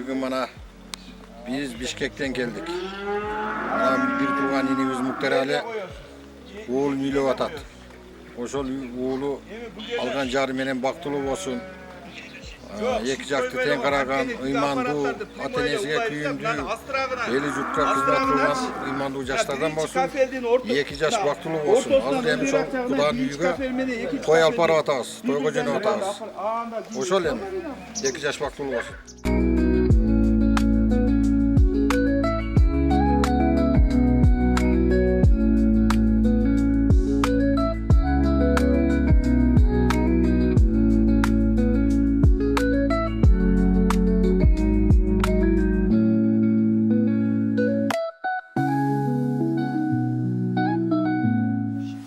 Bugün bana biz Bişkek'ten geldik. Bana bir turgan inimiz Muhtar Ali oğul nüyle atat. Oşol oğlu algan jarı menen baktılık olsun. Eki jakты ten karagan, imandu, ata-enesine kүйündü, eli jurtка kızmat kılgan imandu jaşlardan bolsun. 2 jaş baktılık olsun. Azыр endi ошол Куданын үйгө той алып барып атабыз, тойго жөнөп атабыз. Ошол эми 2 jaş baktılık olsun.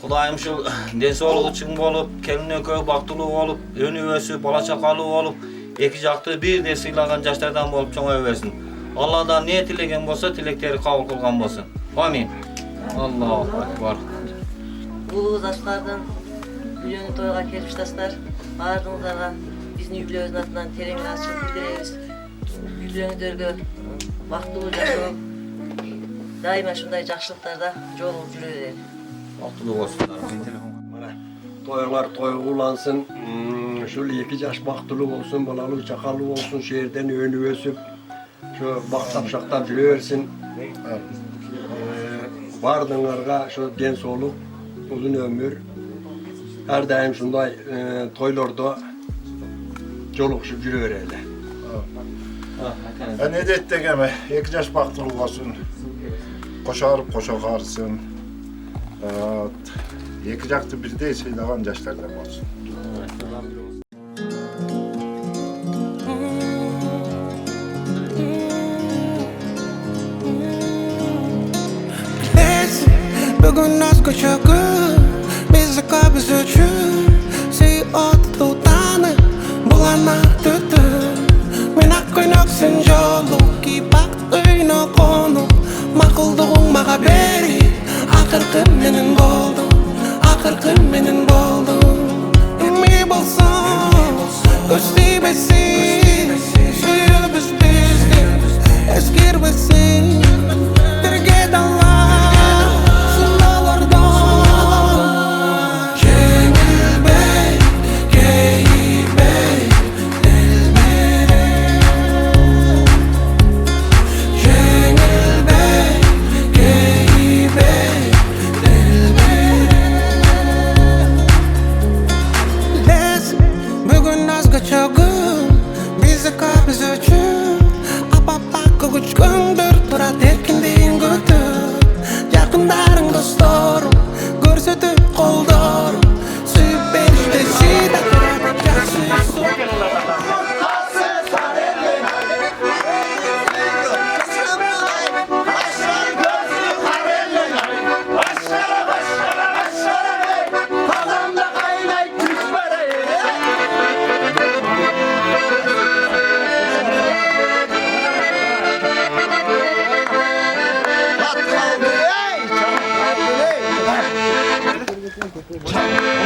Kudayım şu densoğluğu çıkın olup, kendine köy baktılığı olup, önü ösü, bala çakalığı olup, iki jaktı bir de sıylagan jaşlardan olup çoğuna versin. Allah'dan ne tilegen bolsa tilekleri kabul kılgan bolsun. Amin. Allahu Ekber. Bu daşlardan Üyönü toyga kelip daşlar, bardığınızlarga bizni yüblöbüzün atından teremin açıp bildiremiz. Yüblöňüzlerge baktılуу жасап, daima şunday jakşılıklarda jolumup jüre bereli. Baktılığı olsunlar. Toylar toygulansın, şöyle 2 yaş baktılık olsun, balalı çakalı olsun, şehirden önü ösüp, şu baktap şaktap jüreversin. Bardığınlarga şu den soluk, uzun ömür, her daim şunday toylarda jolukşup jürevereli. Ne dettik eme, 2 yaş baktılık olsun, koşarıp koşakarsın. 2 jaktı birde sıylagan jaşlardan olsun. Bugün az koşakı, bizi kabız üçün. Sey otu tutanı, bulana tütü. Men akkoynak sen jolu, ki baktıyna konu. Makıldıgın mağa beri, akırkı menin boldum. Akırkı menin boldum. Emi bolsan, göstü besin. Suyu biz bizdi, eskir besin. Terge dala.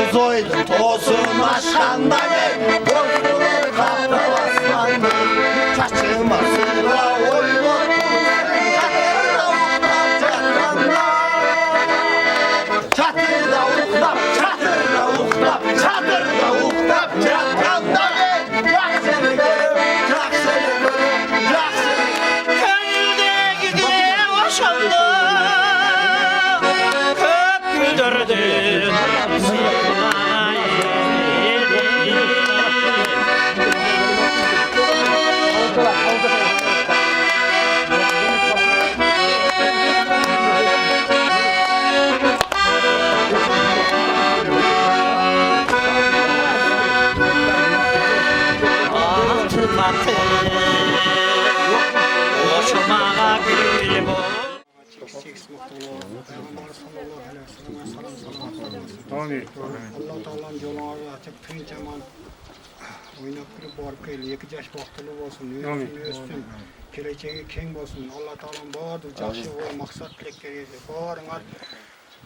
Uzoydum tosun aşkanda ne bozulur kapı aslandı. Çaçıma sıra oylur çatırda uklap çatkanda. Çatırda uklap çatırda uklap çatkanda ne. Bırak seni görüm, bırak seni görüm, bırak seni. Köyde gidiyor boşandı, köprüdürdü. Hoşuma gül bu. Amin. Allah Teala'nın yolunu açıp tüm zaman oynap girip barıp gel 2 yaş baktılık olsun, ösün, geleceği keng olsun. Allah Teala'nın bardır jakşı ol, maksat tilekleri barıňar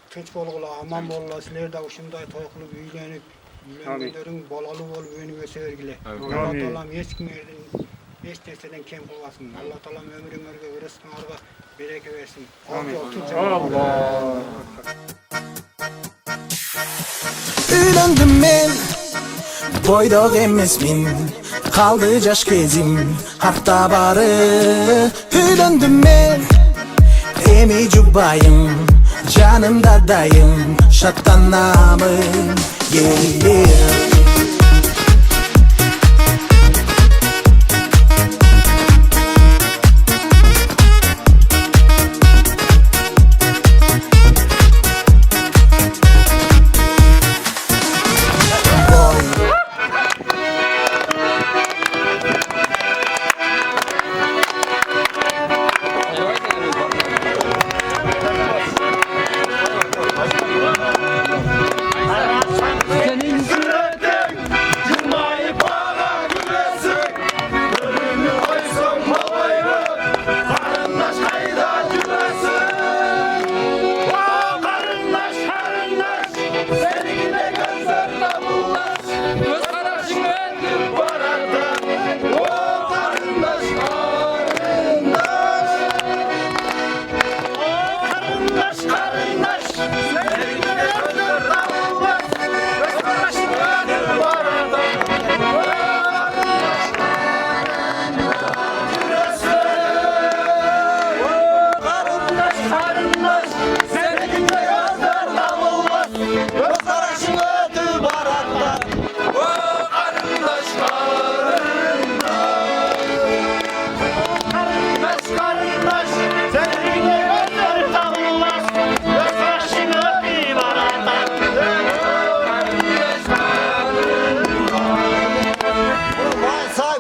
tinç bolgula, aman bolgula, sizler de uşunday toy kılıp üýlenip, üýlengenleriň balaly bolup önüge sergile. Allah Teala'm hiç kimlerden hiç nerseden kem kılmasın. Allah Taala ömrüңөрgө, rızkыңarga bereke versin. Amin. Uylandım men, boydoq emasmin. Qaldı jaş kezim, hafta bari. Uylandım men, emi jubayım, canımda dayım, şatanamın. Yeah.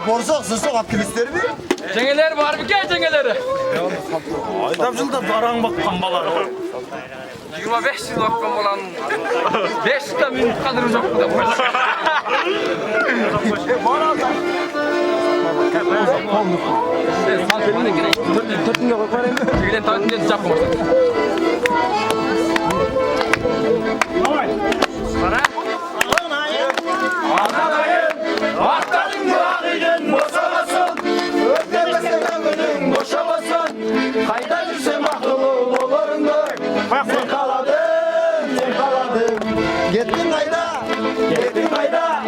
Borzak sızık aktivistleri mi? Cengeler var mı ki cengeleri? Aydamcılda baran bakkan balar. 25 yıl bakkan olan 5 yılda minut kadar çok bu da. Gittin kayda, gittin kayda.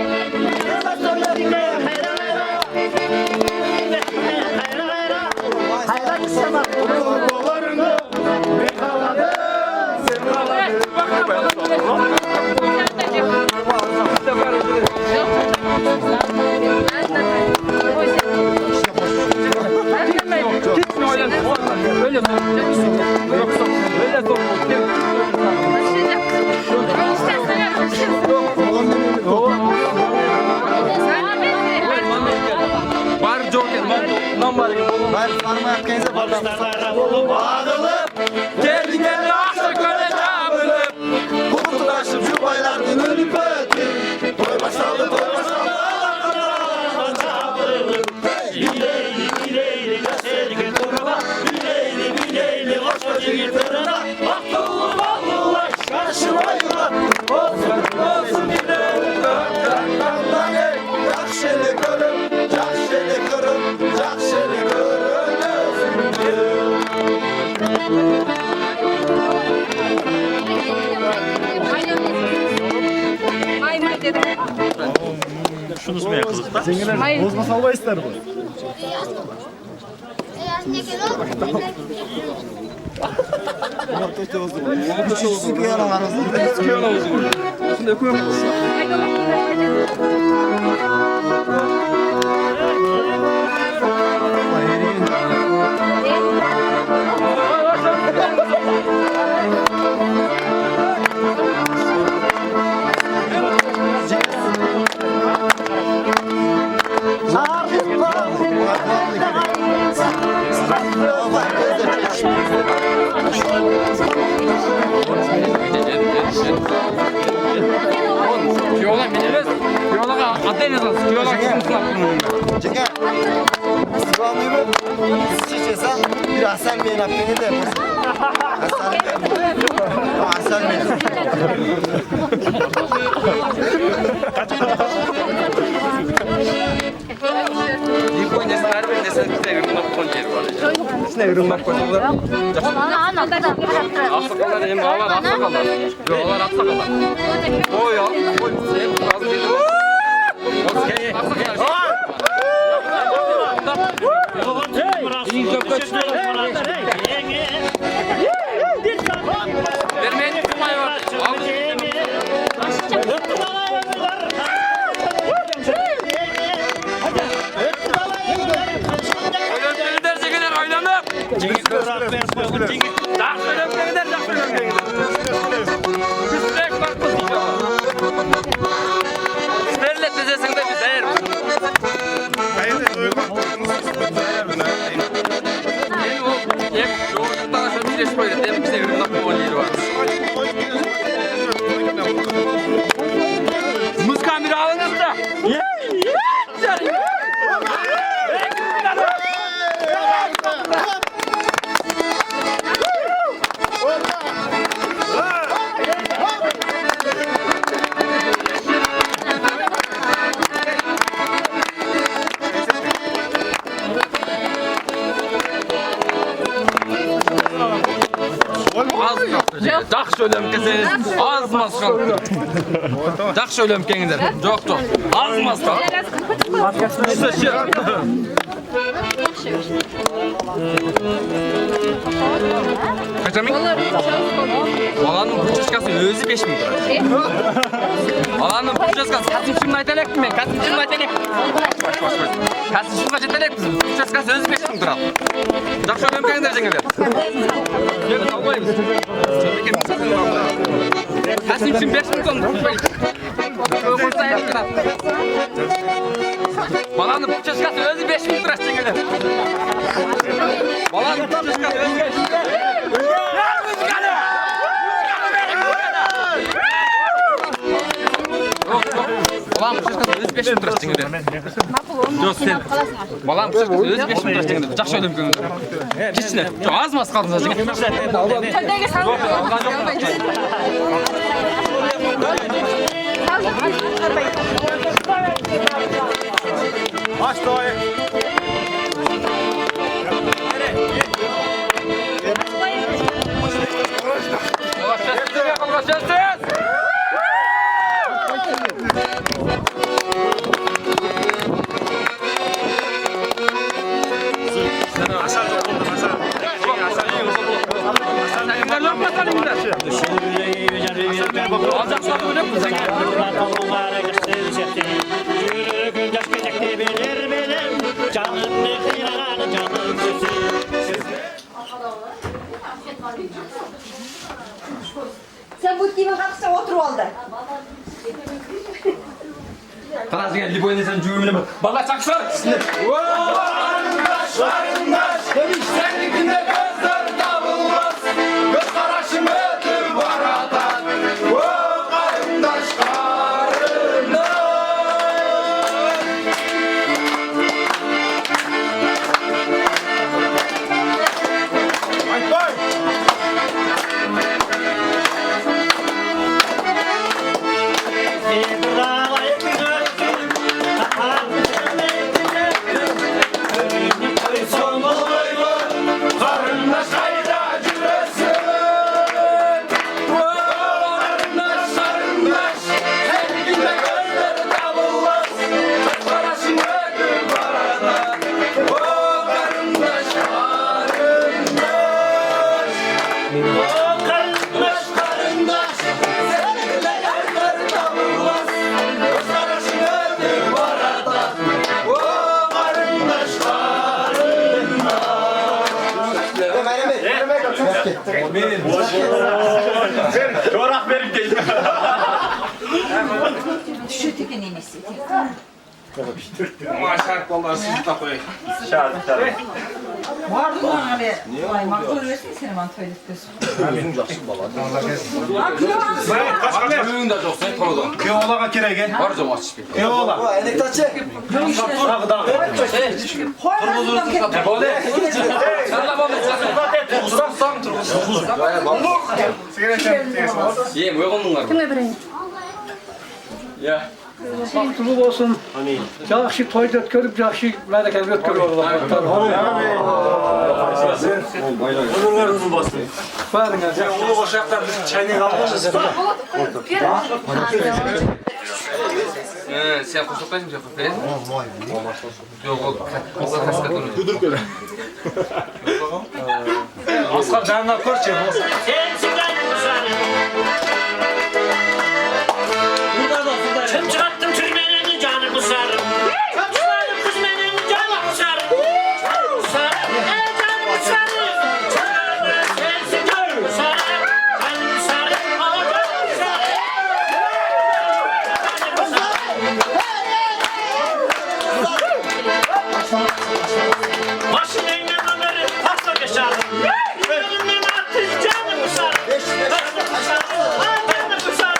Var joker, var. Ben parmağı kendinize bağladım. Geldi geldi aksa göle çabılıp. Kutulaşıp şu baylardan ölüp öttü. Toy başladı, toy başladı. Bozma salva ister bu. Yola biniriz. Yola adayın yazılsın. Yola kimsin? Çeker. Sıvamıyor mu? Çiçeğsen bir Hasan Bey'in hakkını da yapasın. Hasan Bey. İlk oynasın harbi. desene bize ürünler koyuyor var. İçine ürünler koyuyorlar. Aksakallar hem ağlar aksakallar. Ağlar aksakallar. O ya. O sen bazı dedi. Vermeyin tutmayı var. Oynamaya derse gider oynamam. Cengiz daha söylemeye gider daha söylemeye gider. Üstelik bakmaz inşallah. Sterlet dizesinde bir değer. Hep doğrultudan aşağı bir şey böyle. Dem bize ürün nakli oluyor var. Muz kamera alınız da. Dağ söylem keseniz az maskal. Dağ söylem kengiler. Yoktu. Az maskal. İşte şey. Kaçamayın? Alanın bütçesi özü 5 bin lira. Alanın bütçesi kasım şimdi aytalak mı? Kasım şimdi aytalak. Kasım şimdi aytalak mı? Bütçesi özü 5 bin lira. Dağ söylem kengiler cengiler. Yine almayız. Kasım şimdi 5 bin ton. Balanın bütçesi özü 5 bin lira cengiler. Balanın bütçesi özü 5 bin lira. Balam bütçesi özü 5 bin lira cengiler. Yok sen. Balam bütçesi özü 5 bin lira cengiler. Çok söyleyeyim kengiler. Keçine. Çok az mı az kaldınız cengiler? Aç doğayı. Sen bu gibi kalksa otur oldu. Karaz geldi bu insan cümle mi? Bala çaksın. Demiş sendikinde gözler davulmaz. Göz karışım ötür baradan. O karındaş karındaş. Çorak verip değil. Şu tipin inisi. Maşallah kollar sizi de koyayım. Vardı mı abi? Ay makbul versin seni mantığı Kaç büyüğün de çok sen konuda. Keoğlağa kerege. Var cam aç bir. Keoğla. Sen de bana Yiyeyim, uygun bunlar. Kime vereyim? Ya. Baktulu olsun. Yaxşı toy ötkürüp, yaxşı mədəkəli ötkürüp. Onurlar uzun bastın. Barınız. Ulu koşaktan biz çaynak almışız. Sen koşuklaysın, sen koşuklaysın. Yok, o kaskat onu. Dudur köle. Aslan canına korçe. Çöp çıkarttım türmenin canımı sarım. Çöp çıkarttım kızmenin canımı sarım. Canımı sarım, canımı sarım. Sensin canımı sarım. Canımı sarım, ama canımı sarım. Başım engel ömeri pasla geçerdim. Önümden attı canımı sarım. Canımı sarım, canımı sarım.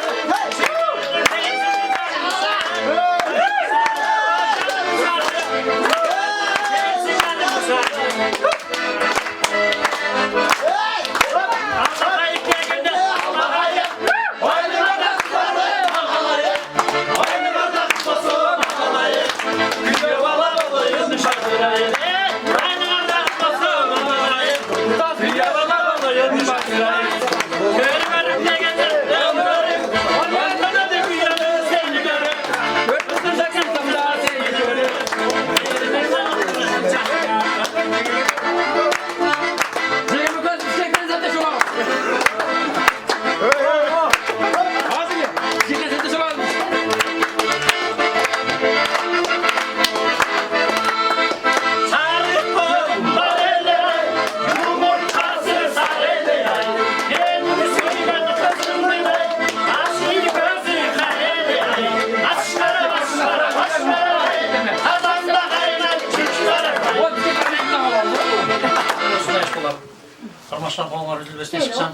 Karmaşlar qoğanlar üzülbesine çıksan,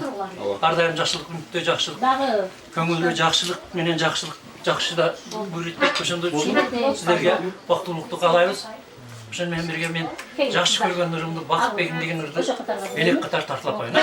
ardayım жақсылық, үмітте жақсылық, көңілде жақсылық, менен жақсы да бүйреттек көшімді үшін сіздерге бақтылықты қалаймыз. Шынымен бірге мен жақсы көрген нұрымды, бақыт бегін деген нұрды елек қатар тартылап қойын.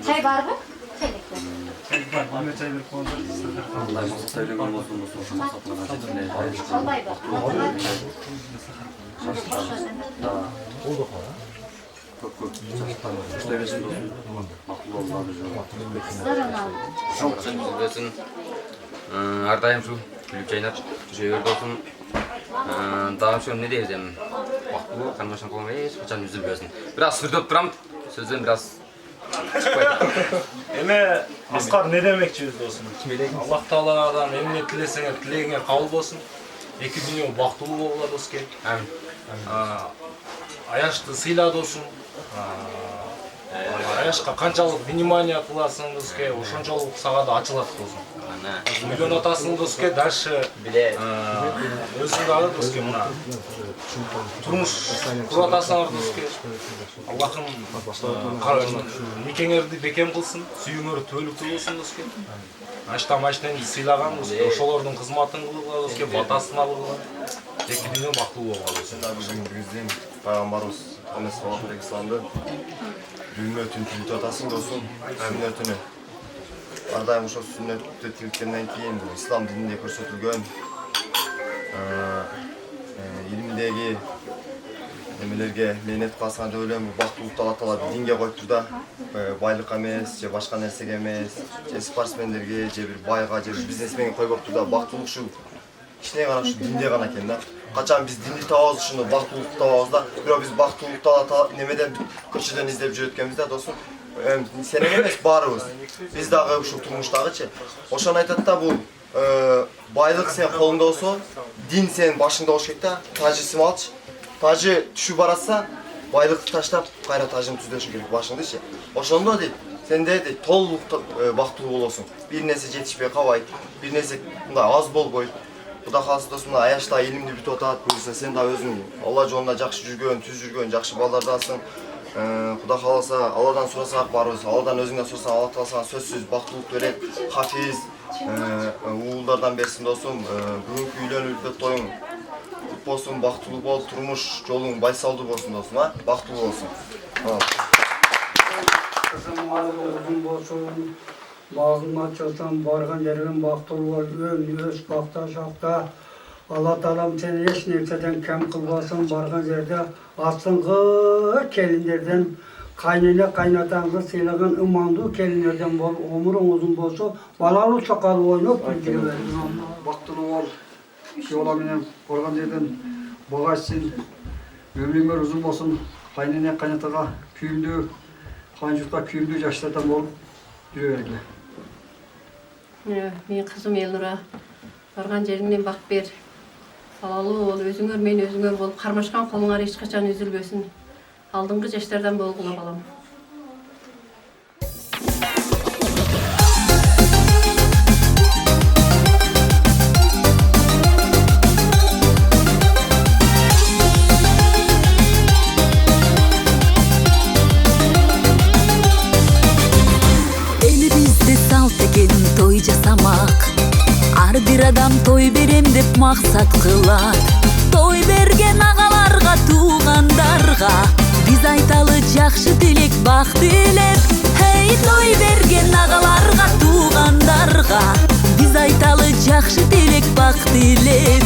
Çay var mı? Albay var. Kızlar onu aldı. Sen üzülbesin. Ardayım şu gülüp çaynar. Düşeverdi olsun. Dağım şu ne diyeceğim. Baktı karmaşan kolum hiç kaçan üzülbesin. Biraz sürdürüp duram. Sözden biraz Eme Asqar ne demekçi öz dostum? Allah Taala'dan emniyet dilesеңер, тілегіңе қабыл болсын. Екі дүние бақтылы болуға доске. Аяшты сыйла досым. Аяшқа қаншалық внимание қыласың доске, ошончолук сага да ачылат досым. Миллион атасың доске, дальше өзүң дагы доске мына турмуш куруп атасыңар доске. Аллахым никеңерди бекем кылсын, сүйүүңөр түбөлүктүү болсун доске. Аштан сыйлаган доске, ошолордун кызматын кылгыла доске, батасын алгыла. Эки дүние бактылуу болгон доске. Бізден пайғамбарымыз Мұхаммед саллаллаху алейхи вассаламды дүниені түнтіліп атасың досым, әмінетіні. ар дайым ошол сүннөттү тилккенден кийин ислам дининде көрсөтүлгөн илимдеги немелерге мээнет кыласың деп ойлойм. Бактылыкту Алла Таала динге коюптур да, байлыкка эмес же башка нерсеге эмес, же спортсмендерге же бир байга же бир бизнесменге койбоптур да. Бактылык ушул кичине гана ушу динде гана экен да. Качан биз динди табабыз, ушуну бактылыкту табабыз да. Бирок биз бактылыкту Алла Таала немеден көчөдөн издеп жүрөт экенбиз да досум. Сен эмес баарыбыз. Биз дагы ушул турмуштагычы. Ошону айтат да, бул байлык сен колуңда болсо, дин сенин башыңда болуш керек да. Тажысын алчы. Тажы түшүп баратса, байлыкты таштап, кайра тажын түздөшүң керек башыңдычы. Ошондо дейт, сенде дейт толук бактылуу болосуң. Бир нерсе жетишпей калбайт, бир нерсе мындай аз болбойт. Кудай кааласа досум, мына аячта илимди бүтүп атат, буюрса сен да өзүң Алла жолунда жакшы жүргөн, түз жүргөн, жакшы балдардасың. Кудай кааласа, Алладан сурасак барыбыз, Алладан өзүңдөн сурасаң, Алла Таала сага сөзсүз бактылык берет, хафиз, уулдардан берсин досум. Бүгүнкү үйлөнүү тоюң болсун, бактылуу бол, турмуш жолуң байсалдуу болсун досум, бактылуу болсун. Uzun bolsun, bağıma çalsam, bargan yerden baktırlar, öz bakta şakta. Allah Teala'm seni hiç nerseden kem kılmasın, bargan yerde aslınғы kelinlerden, kaynana kaynatağınızı seylagan imandı kelinlerden bol, umurun uzun bolsa, balalı çakalı oynayıp bilgili verin. Baktılı ol, yola menen bargan yerden bağaçsın, ömrünger uzun bolsun, kaynana kaynatağa küyümdü, Kancıkta küyümdü yaşlardan olup yürüyorlar. Мен қызым Елнұра, барған жеріңнен бақ бер. Салалы бол, өзіңөр мен өзіңөр болып, қармашқан қолыңар ешқашан үзілбесін. Алдыңғы жаштардан болғыла балам. Той жасамак, ар бир адам той берем деп максат кылат. Той берген агаларга, туугандарга биз айталы жакшы тилек, бак тилеп. Hey, той берген агаларга, туугандарга биз айталы жакшы тилек, бак тилеп.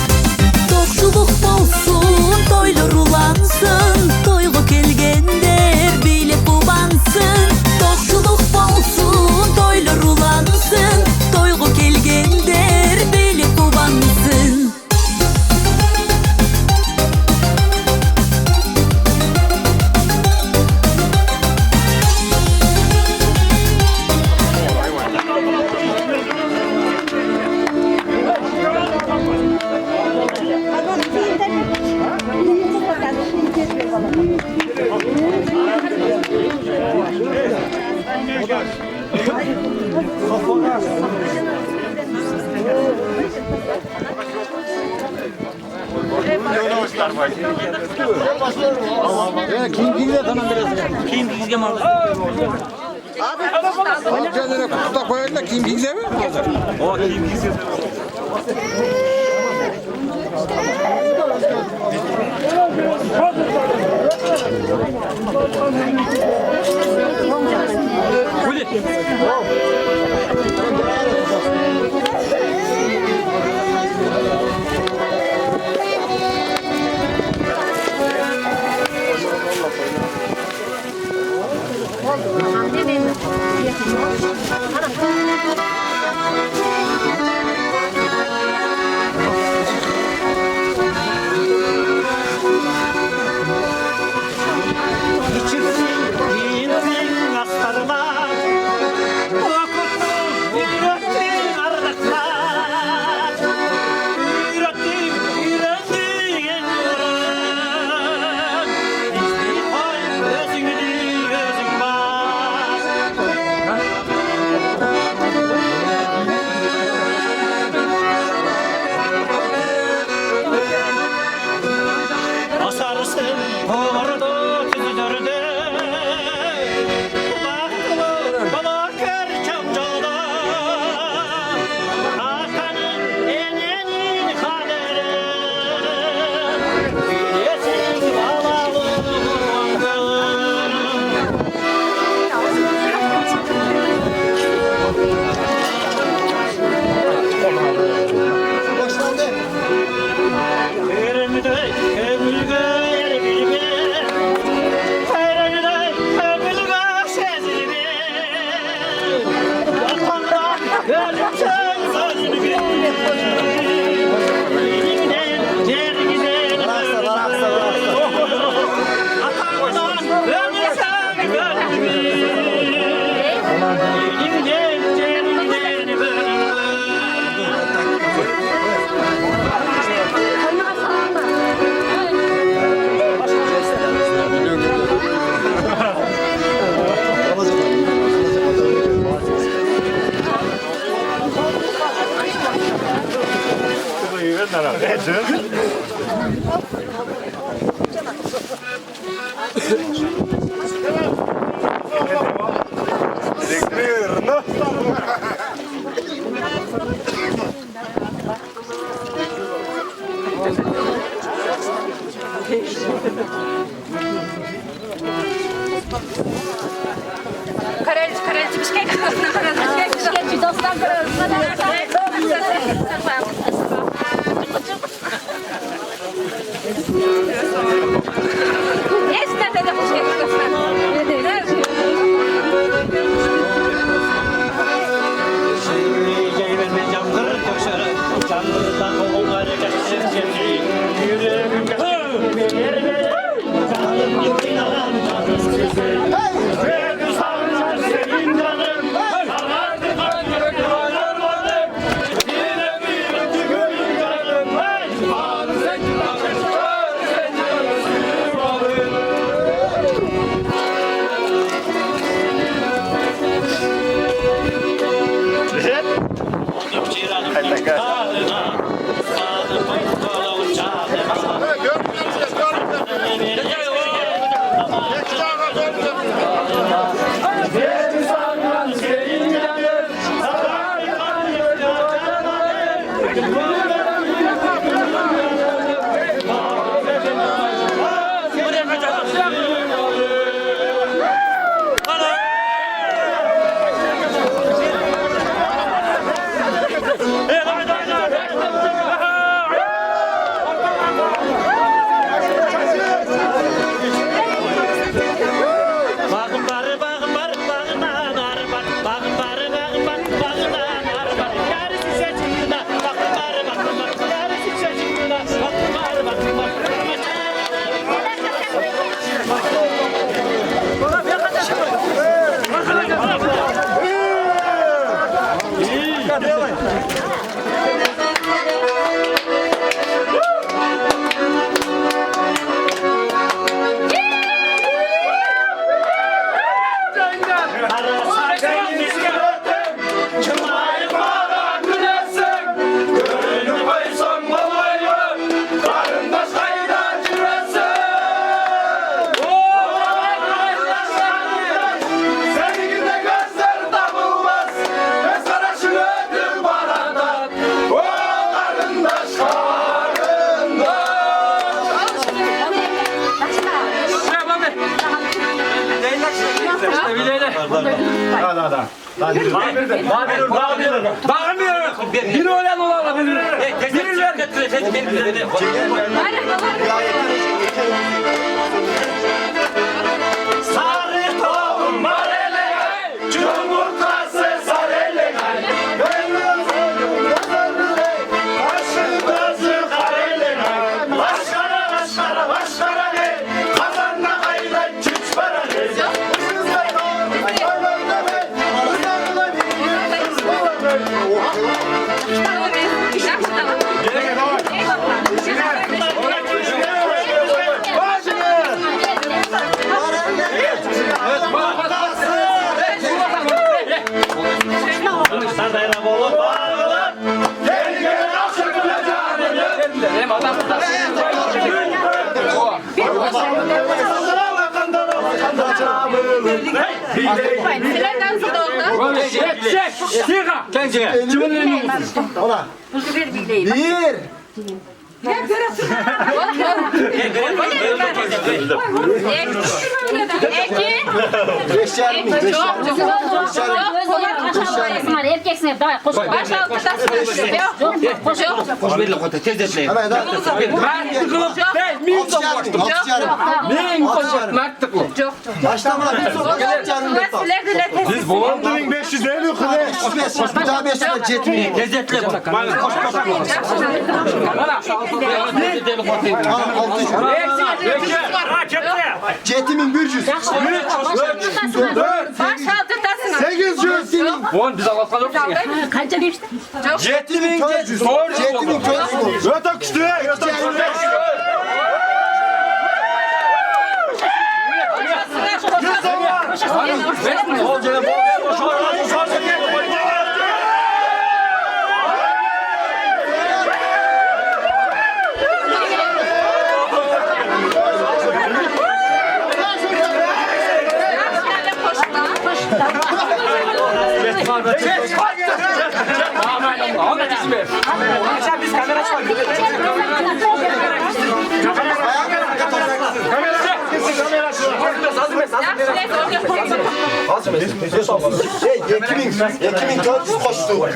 Токчулук болсун, тойлор улансын, тойго келгендер бийлеп кубансын. Токчулук болсун, тойлор улансын, тойго келгендер бийлеп кубансын. Kim bilgiler tamam biraz. Kim bizge mi aldı? Abi kendine kutuda koyun da kim bilgiler mi? O kim bizge. Karelci Bişkek. Bişkekçi dostlar Esnaf edip Bişkekçi dostlar. Biz bulandı 1500 değil mi kule? Bir daha 500 cetmi. Lezzetli bak. Cetimin 100. 800. Oğlum biz Allah'tan yok. Kaça geçti? Cetimin 400. Cetimin 400. Yatak üstü. Yatak üstü. Biz kamera açalım. Ekimin dördüz koştu.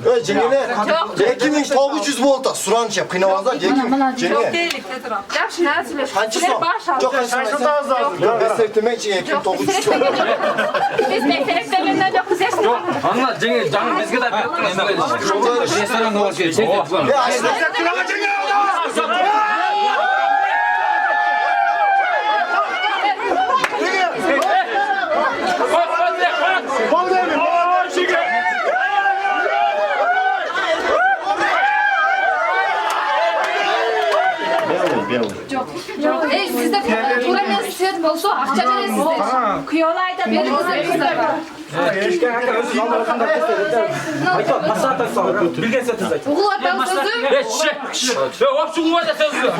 Öyle cengiler. Ekimin 900 volta. Suran çep. Kıynavazlar. Cengiler. Hançı son. Çok hançı lazım. Ben sevdiğim için ekim 900 volta. Biz beklemek de benden çok güzel. Anla Cengiz canım bizge de bir restoranda var şey. Sizde Turan Svet bolsa akça beresizler. Kuyolayda berimizde kızlar var. Uğulatalı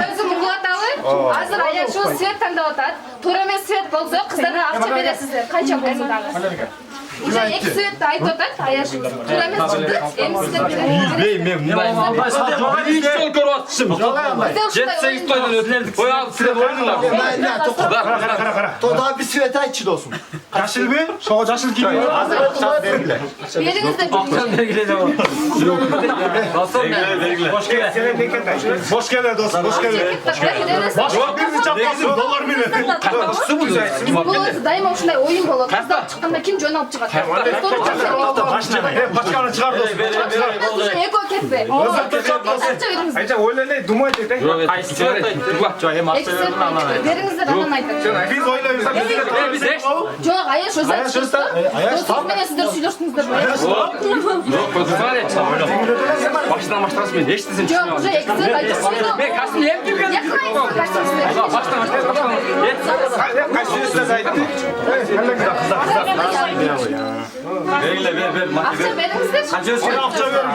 sözüm uğulatalı. Hazır aya şu Svet tanıdavatad. Turan Svet bolsa kızlara akça beresizler. Kança bolsa dağız. Уже екі светті айтып отады, аяшы тура емес шықты, емістер Жетсеңіз тойдан өтілердік. Ой алып сілеп ойдыңдар. Toda bir svet aytçı dostum. Жашыл бе? Шоға жашыл киім. беріңіздер. Ақшан бергіледі о. Boş geldin dostum, boş geldin. Başka birini çapmasın, dolar bile. Бұл өзі дайыма осындай ойын болады. Қыздар шыққанда кім жөн алып шығады? Başkanı çıkar dostum. Эко кетпе. Ayça oylanay, dumay dedi. Беріңіздер анан айтады. Biz oylayırsak biz de Жоқ, аяш өзі айтып достарменен сіздер сөйлестіңіздер ме? Жоқ, көзімden етші. Baştan başlasın ben, eşitsin. Жоқ, уже екі сет айтып. Ben kaçtım, hep bilgen. Baştan Verile ver. Ақша беріңіздер. Kaç özgür? akça verin.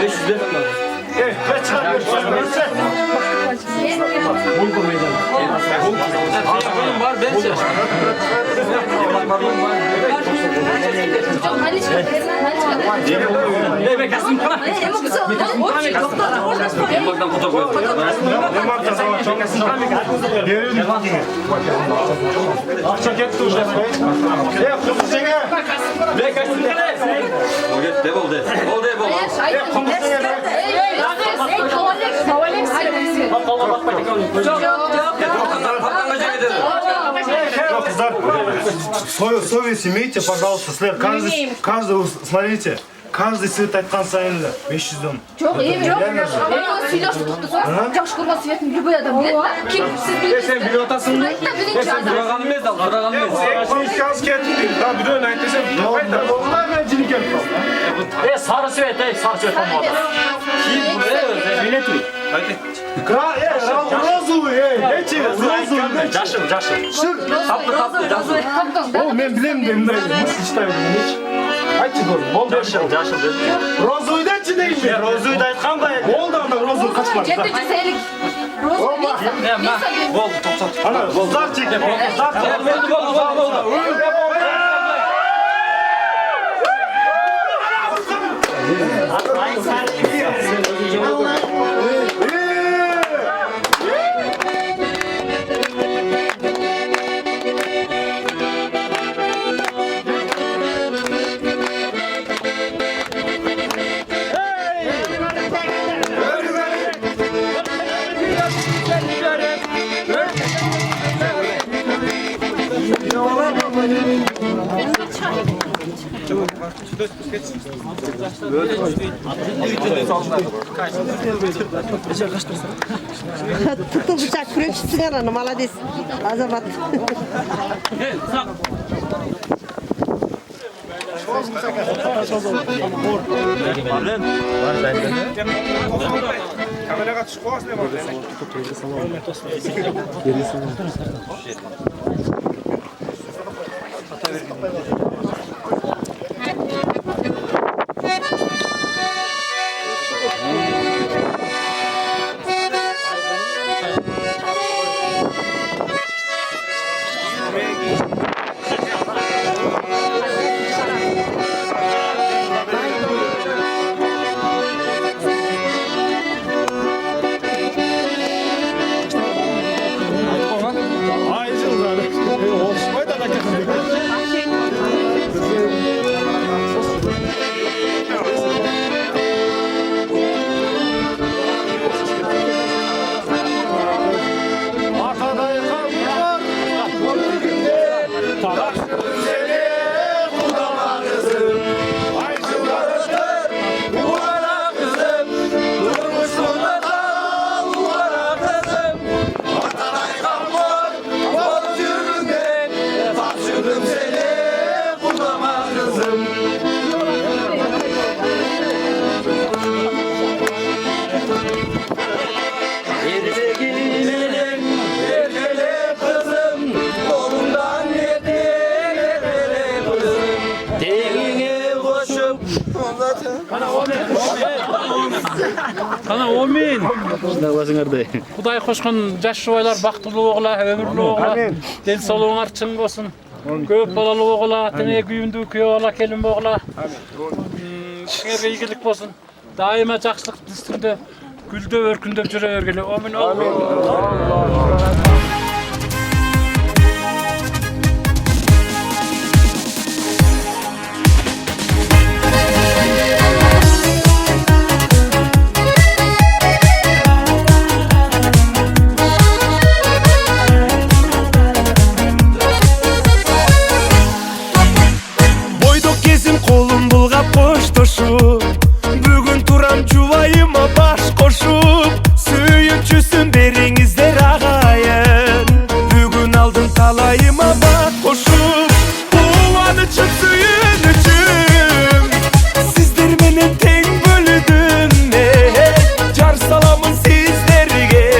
500 vermem lazım. Kaç çıkarıyorsun? Telefonum var, ben şey. Жоқ, наличка беріңіздер. Ne bekasın bana? Ben baktan foto koydum. Akça gitti уже. Kızı çeke. Bekasın bana. O git, de bol de. Bol de bol. Аяш айтады. Свою совесть имейте, пожалуйста, каждый, смотрите, каждый свет айтқан сайын 500'дан. Жоқ, сөйлесіп тұрды жақсы көрген светін любой адам біледі. Кім сіз білесіз? Sen biliyor otasın mı? Sen durağın mı ezdal, durağın mı ezdal? Konuşkanız kettin, daha bir dön aytesem. Onlar ben cini gelip kaldım. Sarı svet, sarı svet olmadı. Kim buraya? Bilet mi? Neçe, rozulu. Jaşıl. Taptı. O, ben bilem dedim de, nasıl iştayım hiç. Aytçı doğru, Jaşıl dedi. Rozuyu da içindeyim ben. Rozuyu da aytkan da. Oldu anda rozu kaçmadı. Жеті жүз елік. Bol, 90. Ana, zar çek. Zar çek. Bol. Tuttu bıçak kürekçisin hanım, malades. Azamat. Kameraga tushib qo'yasizlar bor. Ana omin. Kuday koşkun jaş şubaylar baktılуу ogula, ömürlүү ogula. Dil soluğuңар чың болсун. Көп балалуу ogula, теңе күйүндүү күйөө бала келин ogula. İşiңерге ийгилик болсун. Дайыма жакшылык үстүндө гүлдөп өркүндөп жүрө бергиле. Амин. Kolum bulgap koştoşup Bugün turam çuvayıma baş koşup Suyunçüsün beriңiздер ağayın Bugün aldın talayıma bak koşup Kuvanoçum suyunçum Sizler menen teң bölüdüm Jar salamın sizlerge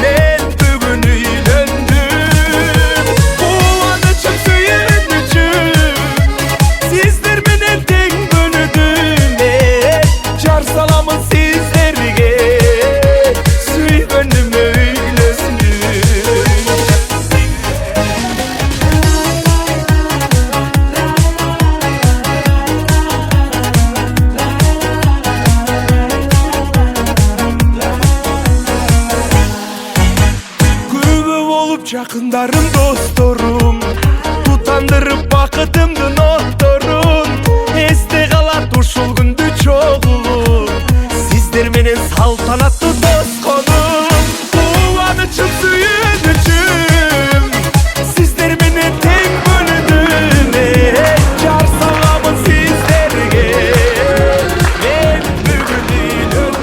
Men bugün üylöndüm Kuvanoçum suyunçum Sizler menen teң bölüdüm Jar salamın sizlerge Süygönüm öylösün Көбі болып жақындарым достоrum Tutandırıp bakıtımdın ottorun Esте kalat uşul gündü çoğulu Sizler menen saltanatlı dost konum Kuvanoçum suyunçum Sizler menen teң bölüdüm Jar salamın sizlerge Men bugün üylöndüm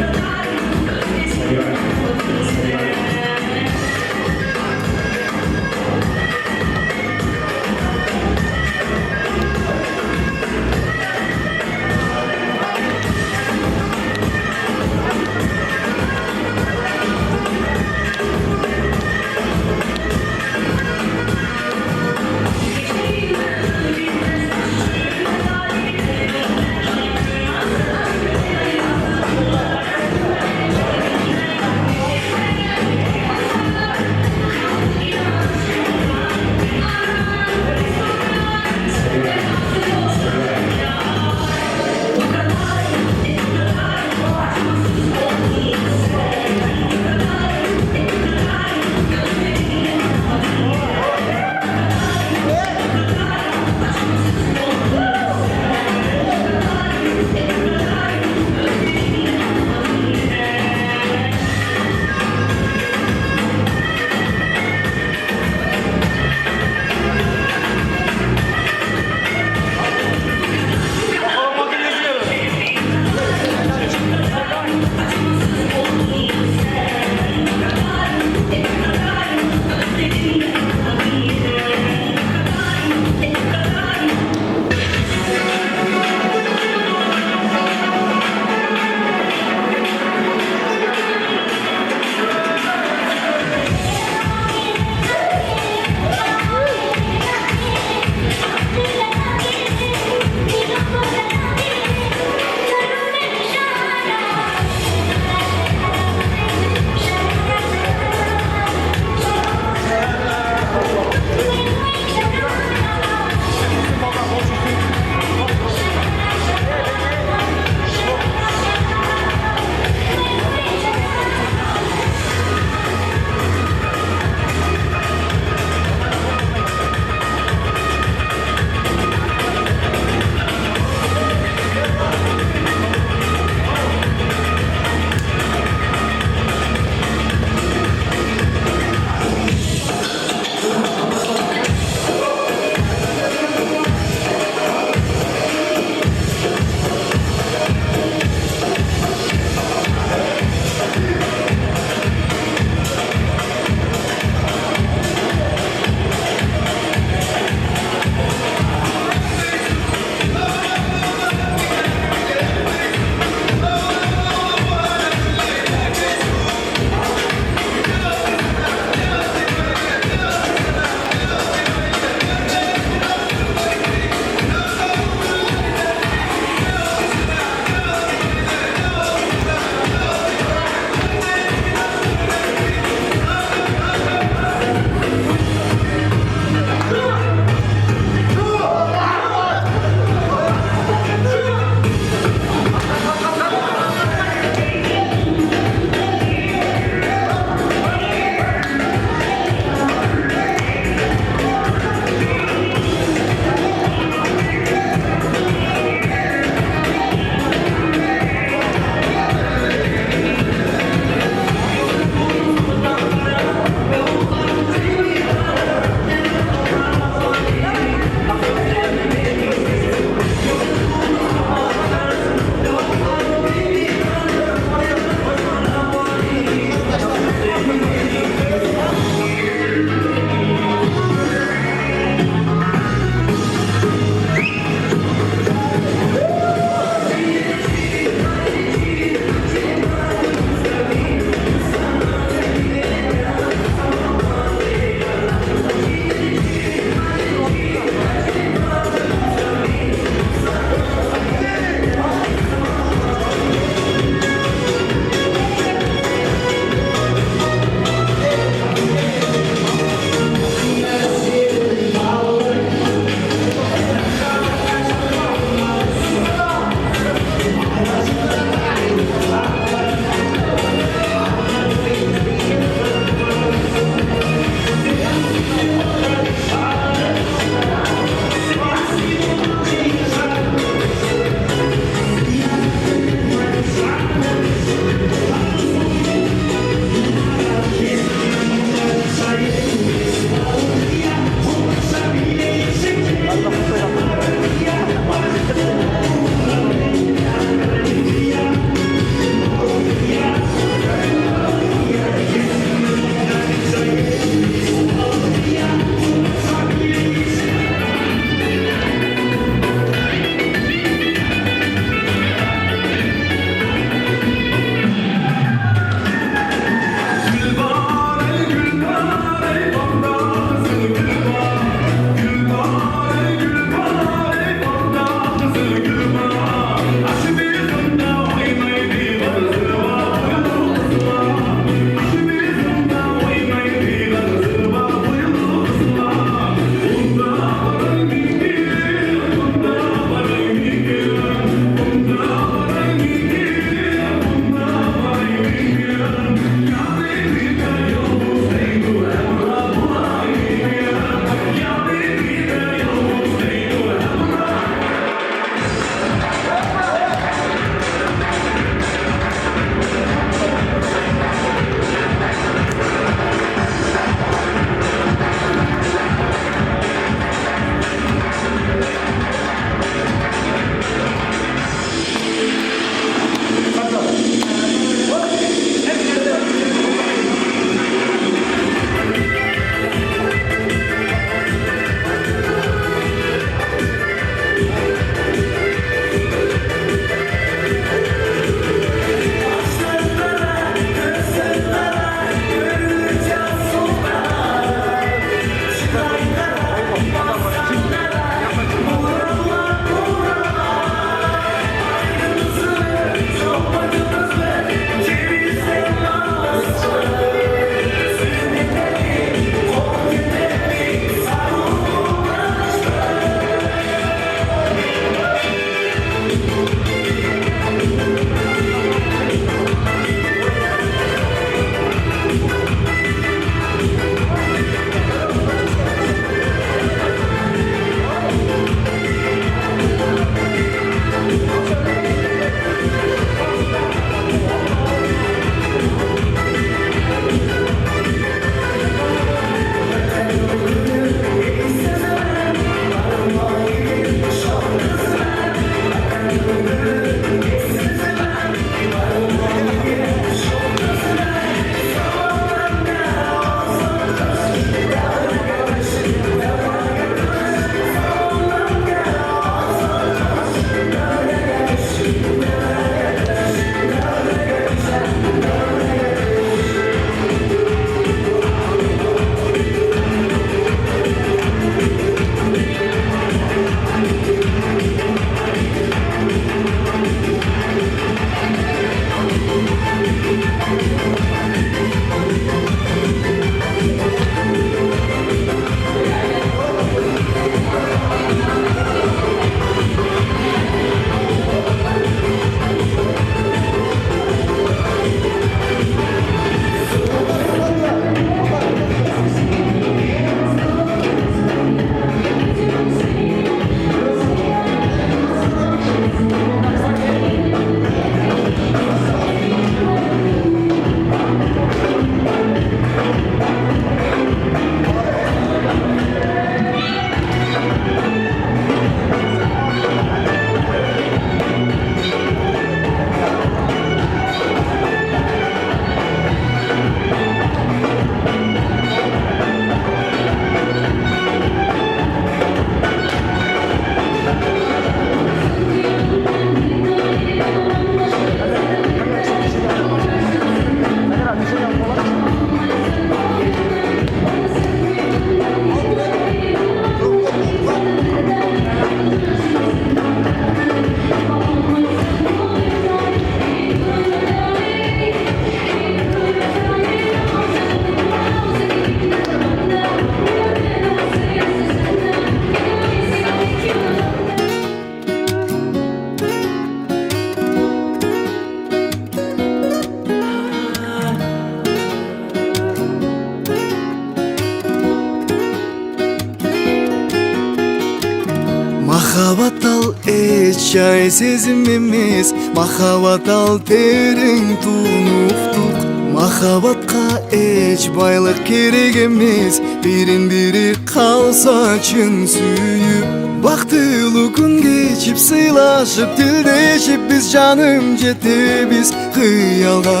жай сезим эмес, махаббат ал терең тунуктук. Махаббатка эч байлык керек эмес, бирин бири калса чын сүйүп. Бактылуу күн кечип, сыйлашып, тилдешип, биз жаным жетебиз кыялга.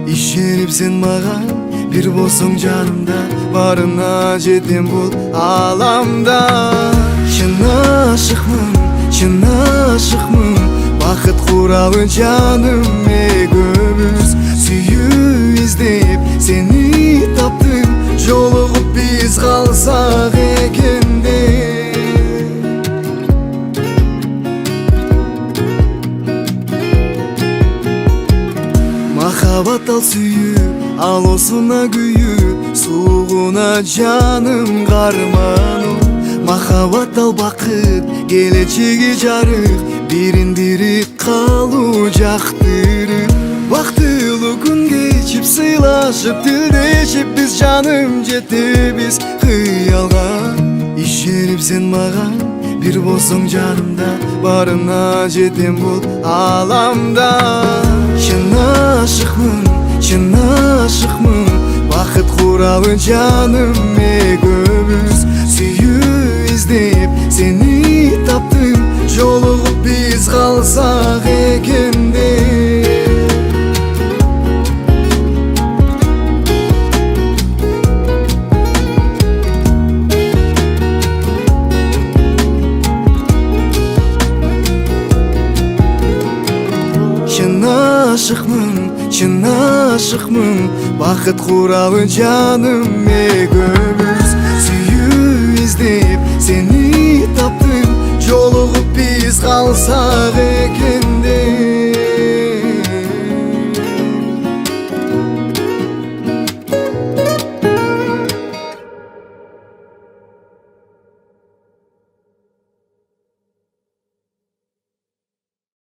Ишенип сен мага бир болсоң жанымда, барына жетем бул аламда. Чын ашыкмын, бакыт куралы жаным экөөбүз. Сүйүү издеп сени таптым, жолугуп биз калсак экенде. Махаббат ал сүйүү, ал осуна күйүү, сугуна жаным кармануу. Махаббат ал бакыт, келечеги жарык, бирин бири калуу жактырып. Бактылуу күн кечип, сыйлашып, тилдешип, биз жаным жетебиз кыялга. Ишенип сен мага бир болсоң жанымда, барына жетем бул аламда. Чын ашыкмын, бакыт куралы жаным экөөбүз. Сүйүү издеп сени таптым, жолугуп биз калсак экенде. Чын ашыкмын, бакыт куралы жаным экөөбүз. Сүйүү издеп сени таптым, жолугуп биз калсак экен.